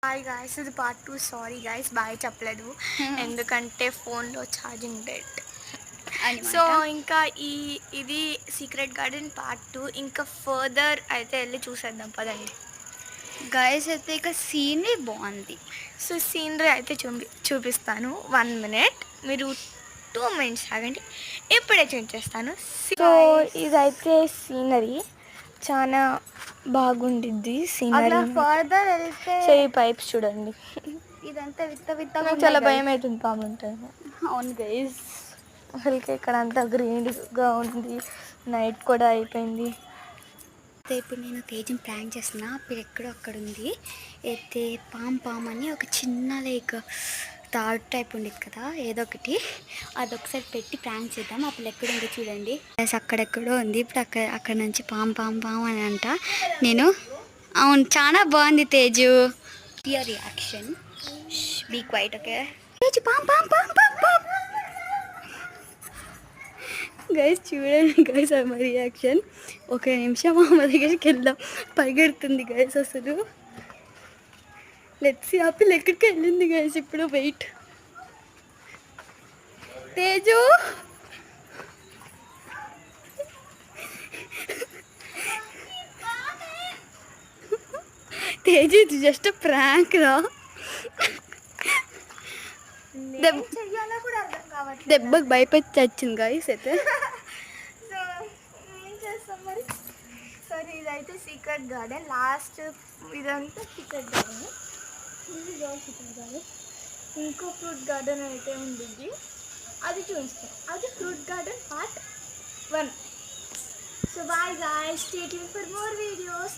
Hi guys, ఇది part 2. Sorry guys, bye చెప్పలేదు ఎందుకంటే ఫోన్లో ఛార్జింగ్ డెడ్. సో ఇంకా ఇది సీక్రెట్ గార్డెన్ పార్ట్ 2. ఇంకా ఫర్దర్ అయితే వెళ్ళి చూసేద్దాం పదండి గాయస్. అయితే ఇక సీనరీ బాగుంది. సో సీనరీ అయితే చూపిస్తాను. 1 మినిట్, మీరు 2 మినిట్స్ ఆగండి, ఇప్పుడే చూపించేస్తాను. సో ఇదైతే సీనరీ చాలా బాగుండిద్ది. సీనరీ ఫర్దర్ వెళ్తే సో ఈ పైప్స్ చూడండి, ఇదంతా విత్త చాలా భయం అవుతుంది పాము ఉంటుంది. అవును గైస్, అసలుకి ఇక్కడ అంతా గ్రీన్గా ఉంది. నైట్ కూడా అయిపోయింది. అయితే ఇప్పుడు నేను తేజం ప్లాన్ చేస్తున్నా. అప్పుడు ఎక్కడో అక్కడ ఉంది అయితే పామ్ అని ఒక చిన్న లైక్ థర్డ్ టైప్ ఉండేది కదా, ఏదో ఒకటి అదొకసారి పెట్టి ప్రాంక్ చేద్దాం. అప్పుడు ఎక్కడ ఉంది చూడండి, అక్కడెక్కడో ఉంది. ఇప్పుడు అక్కడ నుంచి పామ్ అని అంట. నేను అవును, చాలా బాగుంది Teju. Your reaction, be quiet. Okay Teju, పామ్ గైస్ చూడండి గైస్, మా రియాక్షన్. ఒక నిమిషం అమ్మ దగ్గరికి వెళ్దాం. పరిగెడుతుంది గైస్ అసలు. లెట్స్ ఆపిల్ ఎక్కడికి వెళ్ళింది గైస్. ఇప్పుడు వెయిట్. తేజు, తేజు ఇది జస్ట్ ప్రాంక్ రా. దెబ్బకి భయపెట్టి చచ్చింది గైస్ అయితే. సో ఏం చేస్తాం మరి. సరే ఇదైతే సీక్రెట్ గార్డెన్. లాస్ట్ ఇదంతా సీక్రెట్ గార్డెన్. ఇది సీక్రెట్ గార్డెన్. ఇంకో ఫ్రూట్ గార్డెన్ అయితే ఉంది, అది చూపిస్తాం. అది fruit garden part 1. So bye guys, stay tune for more videos.